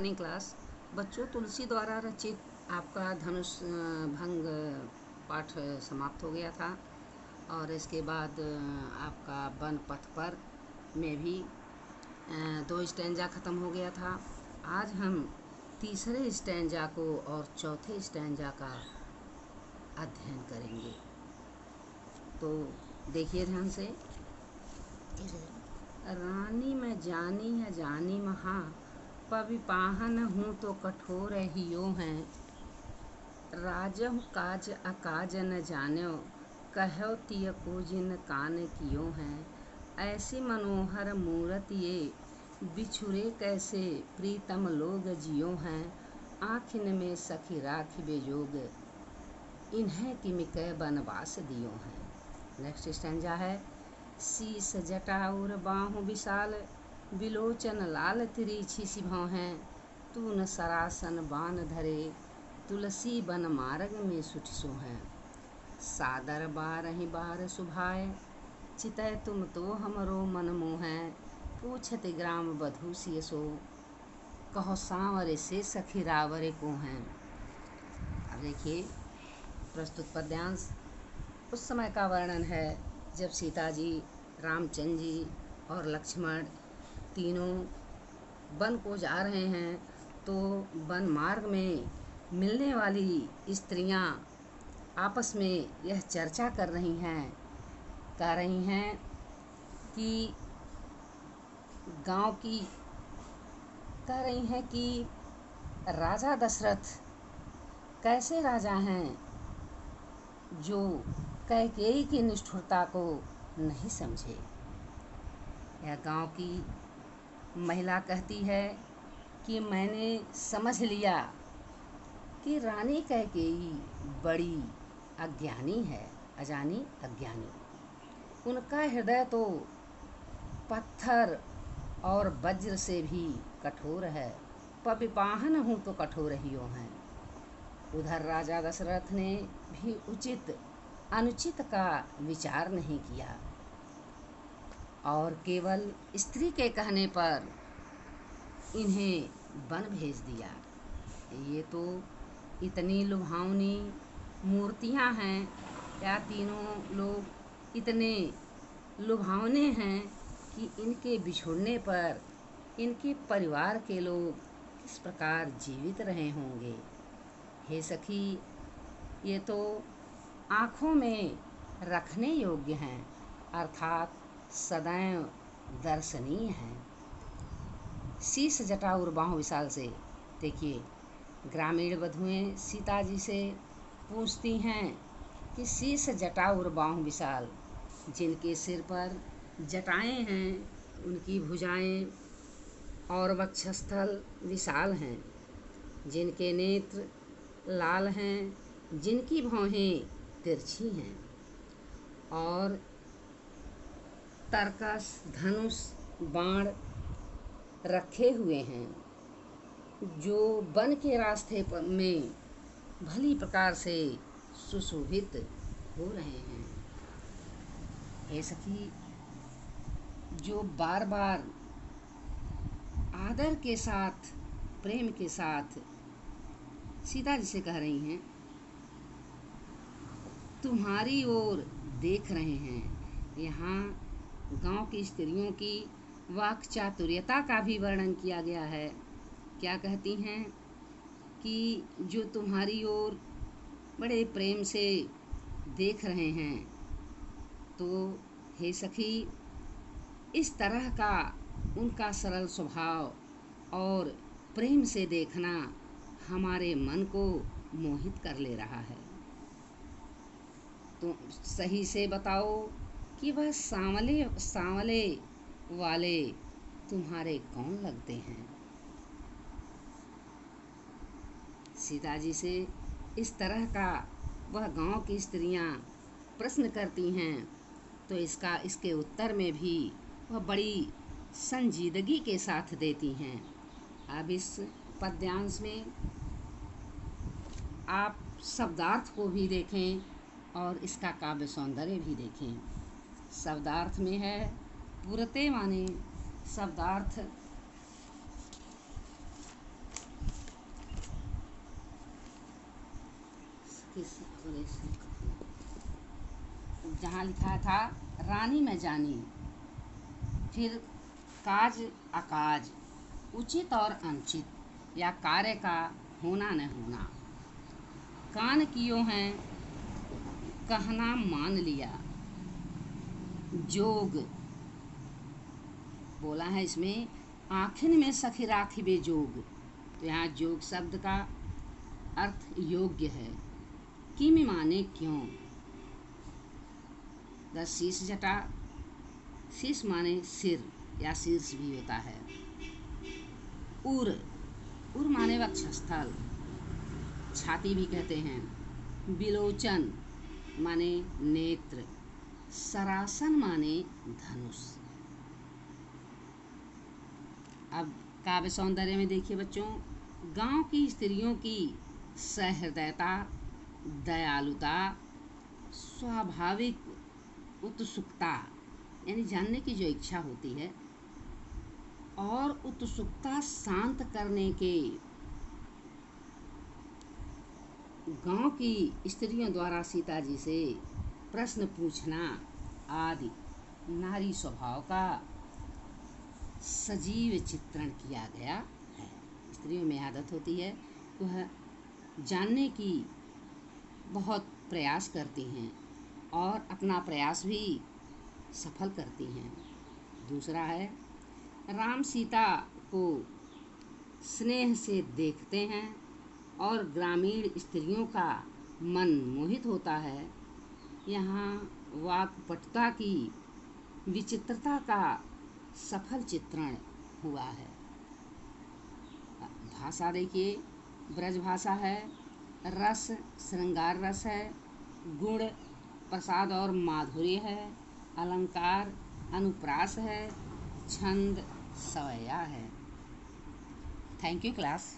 Morning class. बच्चों, तुलसी द्वारा रचित आपका धनुष भंग पाठ समाप्त हो गया था और इसके बाद आपका वन पथ पर में भी 2 स्टैंजा ख़त्म हो गया था। आज हम तीसरे स्टैंजा को और चौथे स्टैंजा का अध्ययन करेंगे। तो देखिए ध्यान से। रानी मैं जानी है जानी महा, पविपाहन हूँ तो कठोर हियो हैं। राजहु काज अकाज न जान्यो, कहो तिय को जिन कान कियो हैं। ऐसी मनोहर मूरत ये, बिछुरे कैसे प्रीतम लोग जियो हैं। आँखिन में सखी राखी बेजोग, इन्हें किमिकै बनवास दियो हैं। नेक्स्ट स्टैंजा है। शीस जटाउर बाहु विशाल, बिलोचन लाल तिरछी सिभौ हैं। तून सरासन बान धरे, तुलसी बन मार्ग में सुठिसो हैं। सादर बारहि बार सुभाए, चितै तुम तो हमरो मन मोहै। पूछत ग्राम बधू सिय सो, कहो सांवरे से सखी रावरे को हैं। अब देखिए प्रस्तुत पद्यांश उस समय का वर्णन है जब सीता जी, रामचंद्र जी और लक्ष्मण तीनों वन को जा रहे हैं। तो वन मार्ग में मिलने वाली स्त्रियां आपस में यह चर्चा कर रही हैं कि गांव की कह रही हैं कि राजा दशरथ कैसे राजा हैं जो कैकेयी की निष्ठुरता को नहीं समझे। यह गांव की महिला कहती है कि मैंने समझ लिया कि रानी कैकेयी बड़ी अज्ञानी है, अजानी अज्ञानी। उनका हृदय तो पत्थर और वज्र से भी कठोर है। पविपाहन हूँ तो कठोर हियो हैं। उधर राजा दशरथ ने भी उचित अनुचित का विचार नहीं किया और केवल स्त्री के कहने पर इन्हें वन भेज दिया। ये तो इतनी लुभावनी मूर्तियां हैं, या तीनों लोग इतने लुभावने हैं कि इनके बिछुड़ने पर इनके परिवार के लोग किस प्रकार जीवित रहे होंगे। हे सखी, ये तो आँखों में रखने योग्य हैं, अर्थात सदैव दर्शनीय हैं। शीस जटाउर बाहु विशाल से देखिए, ग्रामीण वधुएं सीता जी से पूछती हैं कि शीस जटाउर बाहु विशाल, जिनके सिर पर जटाएं हैं, उनकी भुजाएं और वक्षस्थल विशाल हैं, जिनके नेत्र लाल हैं, जिनकी भौहें तिरछी हैं और तरकस धनुष बाण रखे हुए हैं, जो वन के रास्ते में भली प्रकार से सुशोभित हो रहे हैं। हे सखी, जो बार बार आदर के साथ प्रेम के साथ सीता जी से कह रही हैं, तुम्हारी ओर देख रहे हैं। यहाँ गांव की स्त्रियों की वाक चातुर्यता का भी वर्णन किया गया है। क्या कहती हैं कि जो तुम्हारी ओर बड़े प्रेम से देख रहे हैं। तो हे सखी, इस तरह का उनका सरल स्वभाव और प्रेम से देखना हमारे मन को मोहित कर ले रहा है। तो सही से बताओ कि वह सांवले सांवले वाले तुम्हारे कौन लगते हैं। सीता जी से इस तरह का वह गांव की स्त्रियां प्रश्न करती हैं, तो इसके उत्तर में भी वह बड़ी संजीदगी के साथ देती हैं। अब इस पद्यांश में आप शब्दार्थ को भी देखें और इसका काव्य सौंदर्य भी देखें। शब्दार्थ में है पुरते माने शब्दार्थ किस जहाँ लिखा था रानी में जानी, फिर काज अकाज, उचित और अनुचित या कार्य का होना न होना, कान कियो हैं कहना मान लिया, जोग बोला है इसमें आखिन में सखी राखिबे जोग। तो यहाँ जोग शब्द का अर्थ योग्य है। किम माने क्यों, द शीश जटा, शीश माने सिर या शीर्ष भी होता है। उर, उर माने वक्षस्थल, छाती भी कहते हैं। बिलोचन माने नेत्र, सरासन माने धनुष। अब काव्य सौंदर्य में देखिए बच्चों, गांव की स्त्रियों की सहृदयता, दयालुता, स्वाभाविक उत्सुकता यानी जानने की जो इच्छा होती है, और उत्सुकता शांत करने के गांव की स्त्रियों द्वारा सीता जी से प्रश्न पूछना आदि नारी स्वभाव का सजीव चित्रण किया गया है। स्त्रियों में आदत होती है, वह जानने की बहुत प्रयास करती हैं और अपना प्रयास भी सफल करती हैं। दूसरा है, राम सीता को स्नेह से देखते हैं और ग्रामीण स्त्रियों का मन मोहित होता है। यहाँ वाक्पटुता की विचित्रता का सफल चित्रण हुआ है। भाषा देखिए, ब्रज भाषा है, रस श्रृंगार रस है, गुण प्रसाद और माधुर्य है, अलंकार अनुप्रास है, छंद सवैया है। Thank you class.